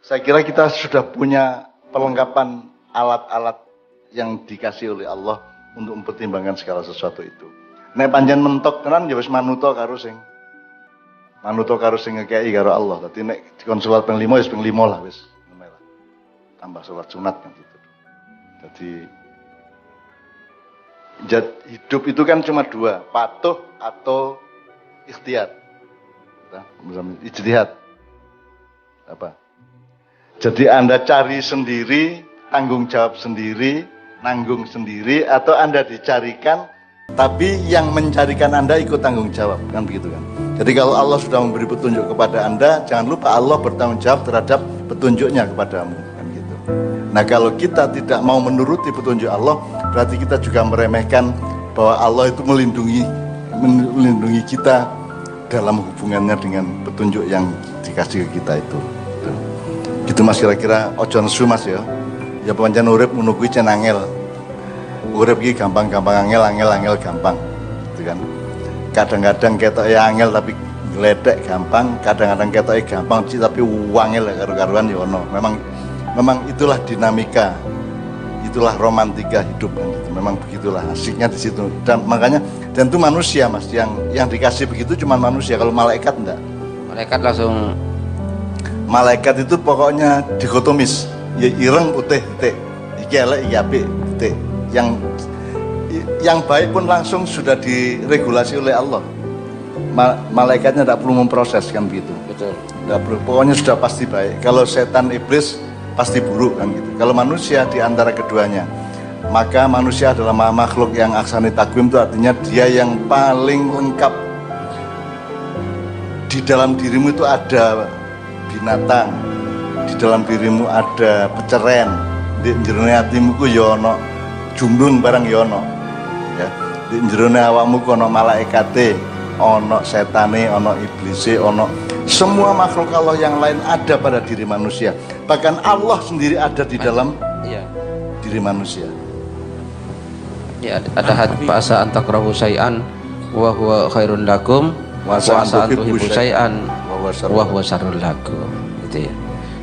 Saya kira kita sudah punya perlengkapan alat-alat yang dikasih oleh Allah untuk mempertimbangkan segala sesuatu itu. Nek panjen mentok tenan ya wis manuto karo sing ngekei karo Allah. Dadi nek dikon salat ping 5 wis ping 5 lah wis. Tambah salat sunat kan gitu. Jadi hidup itu kan cuma dua, patuh atau ikhtiar. Ijtihad. Apa? Jadi Anda cari sendiri, tanggung jawab sendiri, nanggung sendiri, atau Anda dicarikan, tapi yang mencarikan Anda ikut tanggung jawab, kan begitu kan? Jadi kalau Allah sudah memberi petunjuk kepada Anda, jangan lupa Allah bertanggung jawab terhadap petunjuknya kepadamu, kan gitu. Nah kalau kita tidak mau menuruti petunjuk Allah, berarti kita juga meremehkan bahwa Allah itu melindungi kita dalam hubungannya dengan petunjuk yang dikasih ke kita itu. Gitu Mas, kira-kira ojo nesu Mas ya. Ya pancen urip ngono kuwi cen angel. Urip iki gampang-gampang angel gampang. Gitu kan. Kadang-kadang ketoke angel tapi gledek gampang, kadang-kadang ketoke gampang sih tapi wangel karo-karuan ya ono. Memang itulah dinamika. Itulah romantika hidup kan gitu. Memang begitulah asiknya di situ. Dan makanya dan itu manusia Mas yang dikasih begitu cuma manusia, kalau malaikat enggak. Malaikat itu pokoknya dikotomis, ya ireng putih titik, iki elek iki apik titik. Yang baik pun langsung sudah diregulasi oleh Allah. Malaikatnya tidak perlu memproses kan begitu. Betul. Tidak perlu, pokoknya sudah pasti baik. Kalau setan iblis pasti buruk kan gitu. Kalau manusia di antara keduanya, maka manusia adalah makhluk yang aksani takwim, itu artinya dia yang paling lengkap. Di dalam dirimu itu ada binatang, di dalam dirimu ada peceren, di jerone hatimu ku ya ana jumlun barang ya ana. Ya, di jerone awakmu ku ana malaikate, ana setane, ana iblise, ana semua makhluk Allah yang lain ada pada diri manusia. Bahkan Allah sendiri ada di dalam diri manusia. Ya, ada hadis asa antakrahu syai'an wa huwa khairun lakum wa asa antuhibbu syai'an wa huwa syarrul lakum. Itu ya.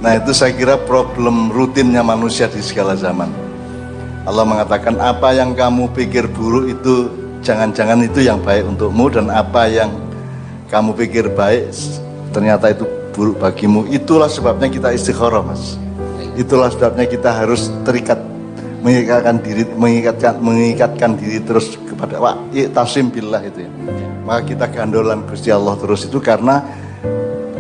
Nah, itu saya kira problem rutinnya manusia di segala zaman. Allah mengatakan apa yang kamu pikir buruk itu jangan-jangan itu yang baik untukmu, dan apa yang kamu pikir baik ternyata itu buruk bagimu. Itulah sebabnya kita istikharah Mas. Itulah sebabnya kita harus terikat, mengikatkan diri terus kepada tasim billah itu ya. Maka kita gandolan Gusti Allah terus itu karena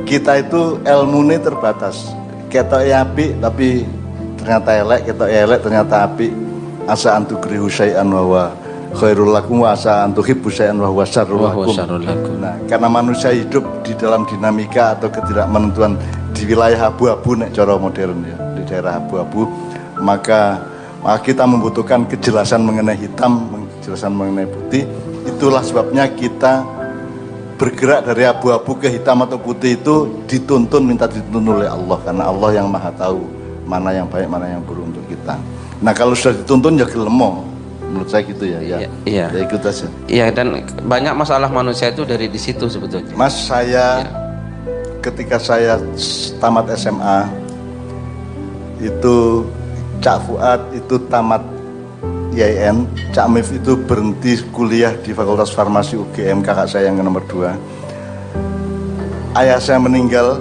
kita itu ilmu ini terbatas. Ketoke apik tapi ternyata elek, ketoke elek ternyata apik. Asa antukrihu syai'an wa khairul lakum wa asa antuhibbu syai'an wa huwa syarrul lakum. Nah, karena manusia hidup di dalam dinamika atau ketidakmenentuan di wilayah abu-abu nek cara modern ya, di daerah abu-abu, maka kita membutuhkan kejelasan mengenai hitam, kejelasan mengenai putih. Itulah sebabnya kita bergerak dari abu-abu ke hitam atau putih itu minta dituntun oleh Allah, karena Allah yang maha tahu mana yang baik, mana yang buruk untuk kita. Nah kalau sudah dituntun ya gelemo, menurut saya gitu ya. Ya ikut aja. Iya, dan banyak masalah manusia itu dari di situ sebetulnya. Mas, saya ketika saya tamat SMA itu Cak Fuad itu tamat IAIN, Cak Mif itu berhenti kuliah di Fakultas Farmasi UGM, kakak saya yang nomor 2. Ayah saya meninggal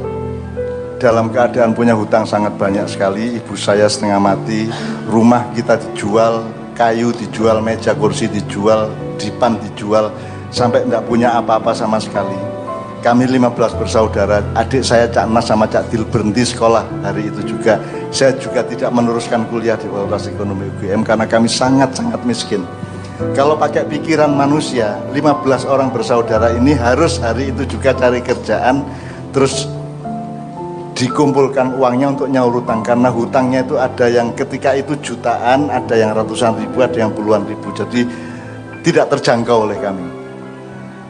dalam keadaan punya hutang sangat banyak sekali, ibu saya setengah mati, rumah kita dijual, kayu dijual, meja kursi dijual, dipan dijual, sampai tidak punya apa-apa sama sekali. Kami 15 bersaudara, adik saya Cak Nas sama Cak Dil berhenti sekolah hari itu juga. Saya juga tidak meneruskan kuliah di Fakultas Ekonomi UGM karena kami sangat-sangat miskin. Kalau pakai pikiran manusia, 15 orang bersaudara ini harus hari itu juga cari kerjaan, terus dikumpulkan uangnya untuk nyaur hutang, karena hutangnya itu ada yang ketika itu jutaan, ada yang ratusan ribu, ada yang puluhan ribu, jadi tidak terjangkau oleh kami.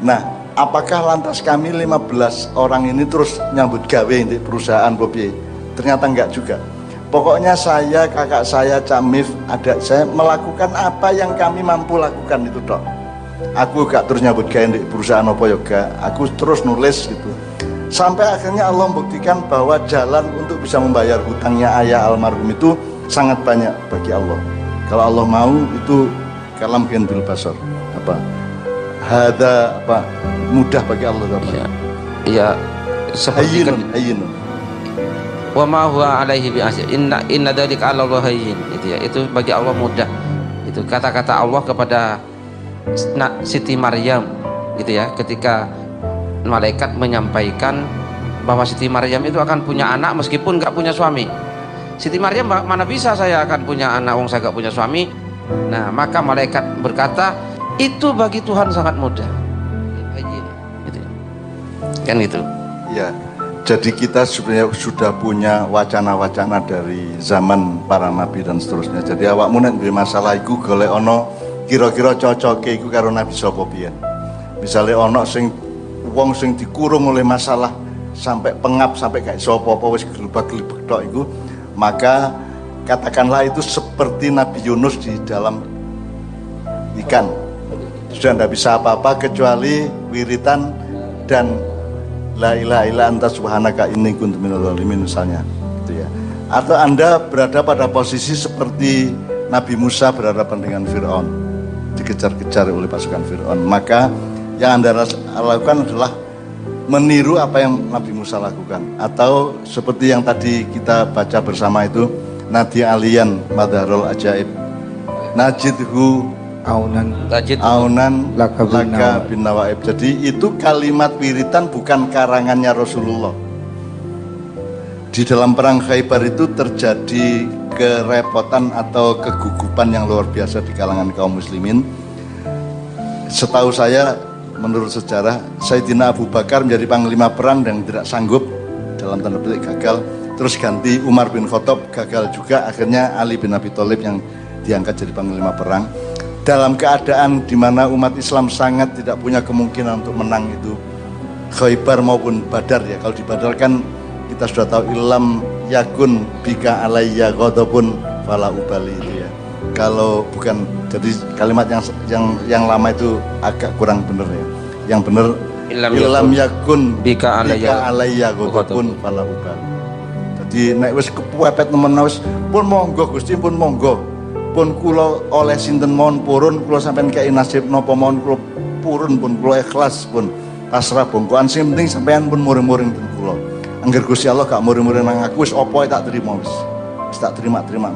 Nah, apakah lantas kami 15 orang ini terus nyambut gawe di perusahaan Bobi? Ternyata enggak juga. Pokoknya saya, kakak saya, Cak Mif, adik saya melakukan apa yang kami mampu lakukan itu dok. Aku gak terus nyambut gawe di perusahaan apa yoga, aku terus nulis gitu. Sampai akhirnya Allah membuktikan bahwa jalan untuk bisa membayar hutangnya ayah almarhum itu sangat banyak bagi Allah. Kalau Allah mau itu kalam bil basar. Apa? Hada apa? Mudah bagi Allah apa? Ya, seperti hayyin. Wa ma huwa alaihi bi'asir. Inna dzalika 'ala Allah hayyin. Itu bagi Allah mudah. Itu kata-kata Allah kepada Siti Maryam gitu ya, ketika malaikat menyampaikan bahwa Siti Maryam itu akan punya anak meskipun nggak punya suami. Siti Maryam, mana bisa saya akan punya anak wong saya nggak punya suami. Nah, maka malaikat berkata, itu bagi Tuhan sangat mudah. Gitu. Kan gitu. Ya, jadi kita sebenarnya sudah punya wacana-wacana dari zaman para nabi dan seterusnya. Jadi awakmu nek duwe masalah iku golek ana kira-kira cocoke iku karo nabi sapa piye. Misale ana sing wong sing dikurung oleh masalah sampai pengap sampai gak iso apa-apa wis gelebak-gelebek tok iku, maka katakanlah itu seperti Nabi Yunus di dalam ikan. Sudah tidak bisa apa-apa kecuali wiritan dan la ilaha illa anta subhanaka inni kuntu minadz dzalimin misalnya, gitu ya. Atau Anda berada pada posisi seperti Nabi Musa berhadapan dengan Fir'aun, dikejar-kejar oleh pasukan Fir'aun, maka yang Anda lakukan adalah meniru apa yang Nabi Musa lakukan. Atau seperti yang tadi kita baca bersama itu, Nadi alian madharul ajaib najidhu aunan laka bin nawaib. Jadi itu kalimat wiritan bukan karangannya Rasulullah. Di dalam perang Khaybar itu terjadi kerepotan atau kegugupan yang luar biasa di kalangan kaum muslimin. Setahu saya, menurut sejarah, Sayyidina Abu Bakar menjadi panglima perang dan tidak sanggup, dalam tanda petik gagal. Terus ganti Umar bin Khattab, gagal juga. Akhirnya Ali bin Abi Thalib yang diangkat jadi panglima perang. Dalam keadaan di mana umat Islam sangat tidak punya kemungkinan untuk menang itu Khaybar maupun Badar ya. Kalau di Badar kan kita sudah tahu ilam yakun bika alayya ghadabun fala ubali itu ya. Kalau bukan, jadi kalimat yang lama itu agak kurang benar ya. Yang benar ilam yakun bika alayya ghadabun fala ubali. Jadi nek wis kepuepet nemen wis pun monggo Gusti, pun monggo. Pun kula oleh sinten mawon purun, kula sampean kei nasib napa mawon kula purun, pun kula ikhlas, pun pasrah bongkoan, sing penting sampean pun muring-muring ten kula. Angger Gusti Allah gak muring-muring nang aku, wis apa tak terima wis. Wis tak terima-terima.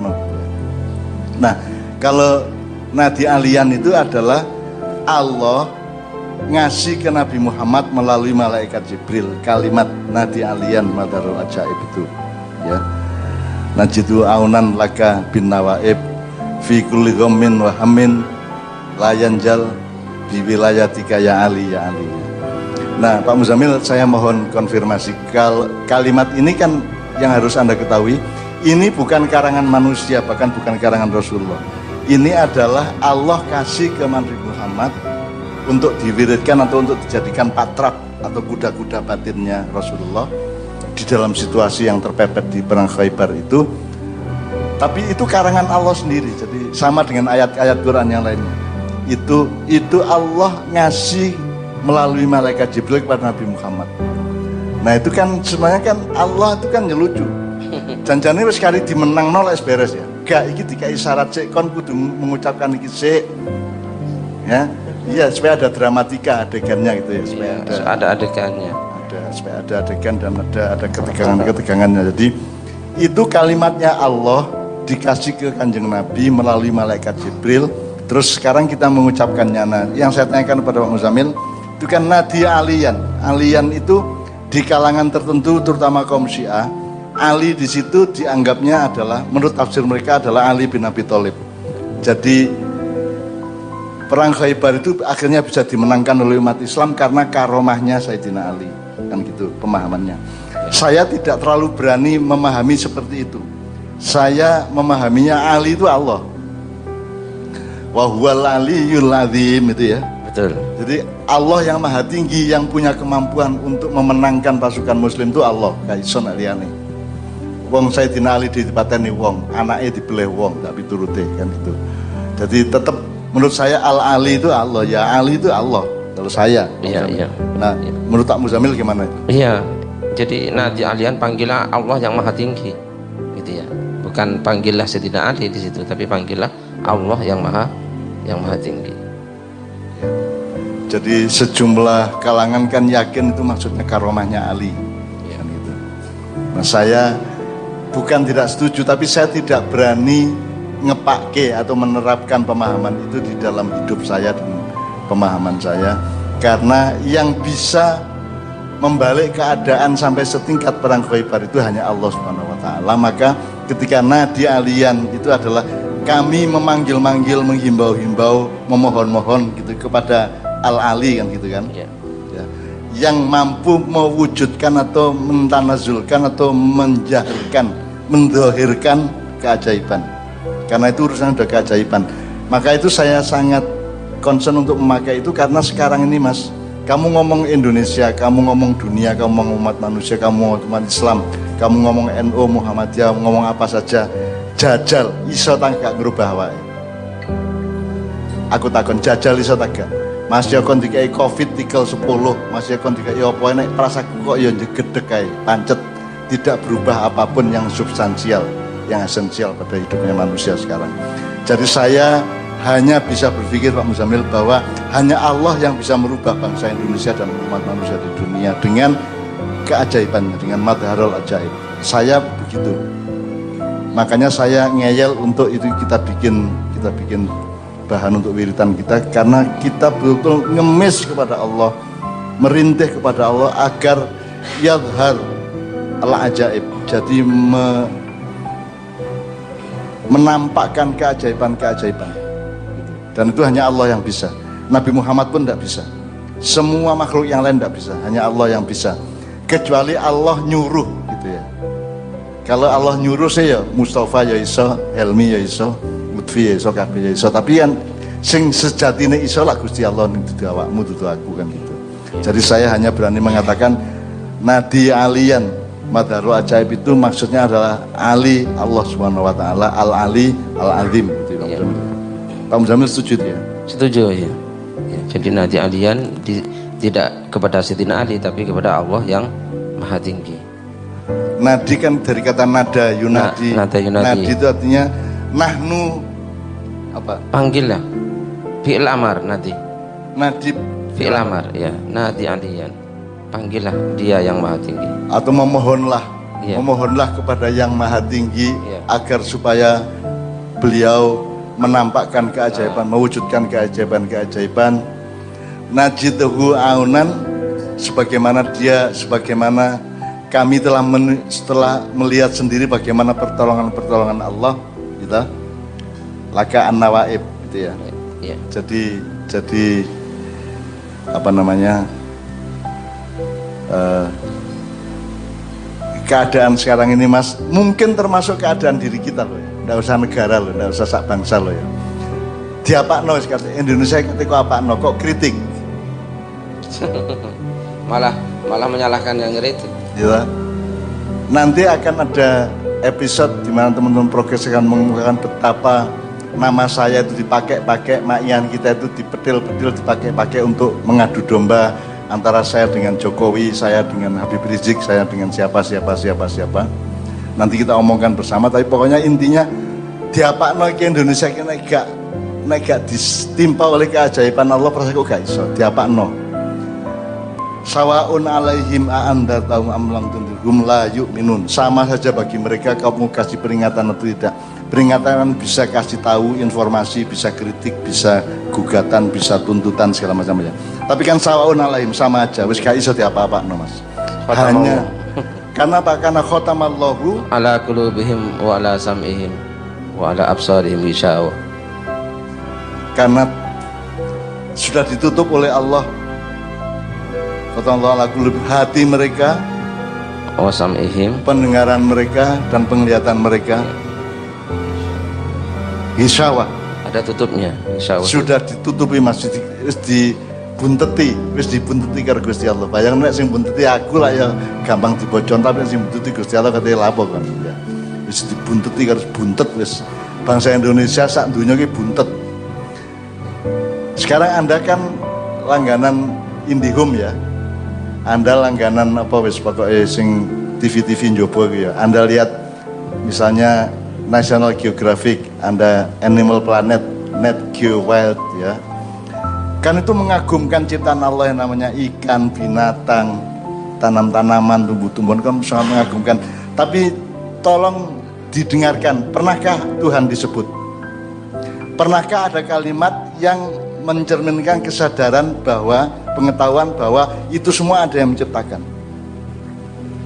Nah, kalau nadi alian itu adalah Allah ngasih ke Nabi Muhammad melalui malaikat Jibril kalimat nadi alian madharul ajaib itu ya. Najidu aunan laka bin nawaib fi kulli ghammin wa hammin la yanjal bi wilayatika ya Ali ya Ali. Nah, Pak Muzamil, saya mohon konfirmasi, kalimat ini kan yang harus Anda ketahui, ini bukan karangan manusia, bahkan bukan karangan Rasulullah. Ini adalah Allah kasih ke Nabi Muhammad untuk diwiridkan atau untuk dijadikan patrap atau kuda-kuda batinnya Rasulullah di dalam situasi yang terpepet di perang Khaybar itu. Tapi itu karangan Allah sendiri, jadi sama dengan ayat-ayat Quran yang lainnya. Itu Allah ngasih melalui malaikat Jibril kepada Nabi Muhammad. Nah itu kan sebenarnya kan Allah itu kan nyelucu. Janjane wis kali dimenang nol beres ya. Gak iki dikai syarat sik kon kudu mengucapkan iki sik. Ya. Iya, supaya ada dramatika adegannya gitu ya, supaya ada adegannya. Supaya ada adegan dan ada ketegangan-ketegangannya. Jadi itu kalimatnya Allah dikasih ke Kanjeng Nabi melalui malaikat Jibril. Terus sekarang kita mengucapkannya. Nah, yang saya tanyakan kepada Pak Muzamil, itu kan nadi alian. Alian itu di kalangan tertentu, terutama kaum Syiah, Ali di situ dianggapnya adalah, menurut tafsir mereka adalah Ali bin Abi Thalib. Jadi perang Khaybar itu akhirnya bisa dimenangkan oleh umat Islam karena karomahnya Sayyidina Ali, kan gitu pemahamannya. Saya tidak terlalu berani memahami seperti itu. Saya memahaminya Ali itu Allah. Wa huwal aliyyul azim itu ya. Betul. Jadi Allah yang maha tinggi, yang punya kemampuan untuk memenangkan pasukan muslim itu Allah, gak iso nek liyane. Wong Sayyidina Ali dipateni wong, anaknya dibeleh wong, tak piturute kan gitu. Jadi tetap menurut saya Al-Ali itu Allah, ya Ali itu Allah kalau saya. Iya. Nah, menurut Pak Muzamil gimana? Iya, Jadi Nadi Alian panggillah Allah yang maha tinggi, gitu ya. Bukan panggillah Sayyidina Ali di situ, tapi panggillah Allah yang maha tinggi. Jadi sejumlah kalangan kan yakin itu maksudnya karomahnya Ali. Ya. Kan gitu. Nah saya bukan tidak setuju, tapi saya tidak berani ngepake atau menerapkan pemahaman itu di dalam hidup saya dan pemahaman saya, karena yang bisa membalik keadaan sampai setingkat perang Khaybar itu hanya Allah Subhanahu wa taala. Maka ketika Nadi Alian itu adalah kami memanggil-manggil, menghimbau-himbau, memohon-mohon gitu kepada Al-Ali kan gitu kan. Ya. Ya. Yang mampu mewujudkan atau mentanazulkan atau menjahirkan, mendohirkan keajaiban. Karena itu urusan udah keajaiban. Maka itu saya sangat concern untuk memakai itu, karena sekarang ini Mas, kamu ngomong Indonesia, kamu ngomong dunia, kamu ngomong umat manusia, kamu ngomong umat Islam, kamu ngomong NU, Muhammadiyah, ngomong apa saja, jajal iso tak gak ngerubah wae. Aku takon jajal iso tak gak. Mas ya kon dikai Covid tikel 10, Mas ya kon dikai apa nek prasaku kok ya jedeg kae, pancet, tidak berubah apapun yang substansial, yang esensial pada hidupnya manusia sekarang. Jadi saya hanya bisa berpikir Pak Muzamil bahwa hanya Allah yang bisa merubah bangsa Indonesia dan umat manusia di dunia dengan keajaibannya, dengan madharul ajaib. Saya begitu. Makanya saya ngeyel untuk itu kita bikin bahan untuk wiritan kita, karena kita betul-betul ngemis kepada Allah, merintih kepada Allah agar yadhar al-ajaib, jadi menampakkan keajaiban-keajaiban. Dan itu hanya Allah yang bisa. Nabi Muhammad pun tidak bisa. Semua makhluk yang lain tidak bisa. Hanya Allah yang bisa. Kecuali Allah nyuruh gitu ya. Kalau Allah nyuruh saya, Mustafa ya iso, Helmi ya iso, Lutfi ya iso, Kabeh ya iso. Tapi kan sing sejatine iso lah Gusti Allah dudu awakmu, dudu aku kan gitu. Jadi saya hanya berani mengatakan Nadi Alian Madharul Ajaib itu maksudnya adalah Ali Allah Subhanahu wa taala, Al-Ali, Al-Azim gitu ya. Pak Muzamil setuju ya? Setuju ya. Ya, jadi Nadi Alian tidak kepada Sayyidina Ali, tapi kepada Allah yang maha tinggi. Nadi kan dari kata nada yunadi. Nada yunadi. Nadi itu artinya nahnu apa? Panggillah. Fi'il amar Nadi. Nadi Fi'il amar ya. Nadi Alian. Panggillah dia yang maha tinggi. Atau memohonlah. Ya. Memohonlah kepada yang maha tinggi Ya. agar supaya beliau menampakkan keajaiban, mewujudkan keajaiban-keajaiban. Najiduhu aunan, sebagaimana kami setelah melihat sendiri bagaimana pertolongan Allah kita laka an-nawaib gitu ya. Ya. Jadi apa namanya, keadaan sekarang ini Mas, mungkin termasuk keadaan diri kita loh ya. Nggak usah negara loh, nggak usah sak bangsa loh ya. Diapakno Indonesia ketika apakno kok kritik. malah menyalahkan yang ngeritik. Ya. Nanti akan ada episode di mana teman-teman progres akan mengemukakan betapa nama saya itu dipakai-pakai, makian kita itu dipetil-petil, dipakai-pakai untuk mengadu domba antara saya dengan Jokowi, saya dengan Habib Rizik, saya dengan siapa. Nanti kita omongkan bersama, tapi pokoknya intinya diapakno ke Indonesia ki nek gak ditimpa oleh keajaiban Allah prasa kok gak iso diapakno. Sawaun alaihim a'anda taum amlam tundirhum la yu'minun. Sama saja bagi mereka kamu kasih peringatan atau tidak. Peringatan bisa kasih tahu informasi, bisa kritik, bisa gugatan, bisa tuntutan segala macamnya. Tapi kan sawaun alaihim sama aja, wis gak iso diapa-apakno Mas. Hanya karena apa? Karena khotamallahu ala qulubihim wa ala sam'ihim wa ala absarihim gishawa. Karena sudah ditutup oleh Allah. Khotamallahu ala qulubi, hati mereka, wa sam'ihim, pendengaran mereka dan penglihatan mereka. Gishawa. Ada tutupnya, insyaallah. Sudah ditutupi Mas, wis dibunteti karo Gusti Allah. Bayang nek sing bunteti aku lah ya gampang dibocor, tapi sing bunteti Gusti Allah katanya lapo kan ya. Wis dibunteti karo buntet wis. Bangsa Indonesia sak dunya ki buntet. Sekarang Anda kan langganan IndiHome ya. Anda langganan apa wis pokoknya sing TV-TV njobo gitu ya. Anda lihat misalnya National Geographic, Anda Animal Planet, Net Geo Wild ya. Kan itu mengagumkan ciptaan Allah yang namanya ikan, binatang, tanam-tanaman, tumbuh-tumbuhan, kan sangat mengagumkan. Tapi tolong didengarkan, pernahkah Tuhan disebut? Pernahkah ada kalimat yang mencerminkan kesadaran bahwa, pengetahuan bahwa itu semua ada yang menciptakan?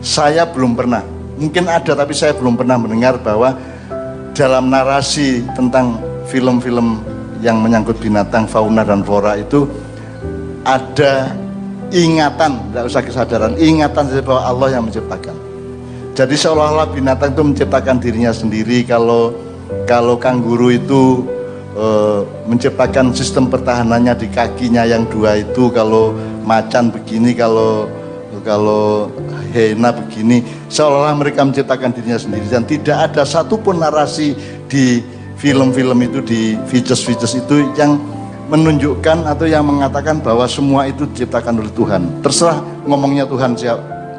Saya belum pernah, mungkin ada tapi saya belum pernah mendengar bahwa dalam narasi tentang film-film yang menyangkut binatang, fauna dan flora itu ada ingatan, tidak usah kesadaran, ingatan bahwa Allah yang menciptakan. Jadi seolah-olah binatang itu menciptakan dirinya sendiri. Kalau kanguru itu menciptakan sistem pertahanannya di kakinya yang dua itu, kalau macan begini, kalau hiena begini, seolah-olah mereka menciptakan dirinya sendiri. Dan tidak ada satupun narasi di film-film itu, di features itu yang menunjukkan atau yang mengatakan bahwa semua itu diciptakan oleh Tuhan. Terserah ngomongnya Tuhan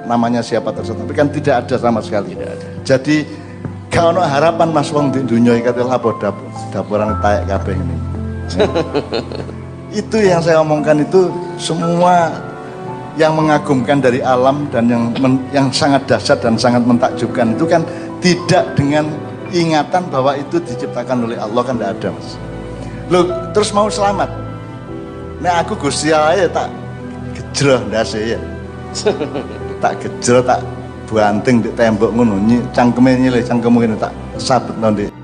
namanya siapa terserah, tapi kan tidak ada sama sekali. Jadi kalau harapan Mas wong di dunia katalah apa dapuran taek kabeh ini. Itu yang saya omongkan, itu semua yang mengagumkan dari alam dan yang sangat dahsyat dan sangat mentakjubkan itu kan tidak dengan ingatan bahwa itu diciptakan oleh Allah, kan tidak ada, Mas. Loh, terus mau selamat? Nah aku Gusti Allah ya tak gejrah ndase ya. Tak gejrah, tak banting di tembok ngono, cangkeme nyilih cangkemmu ngene tak sabetno ndek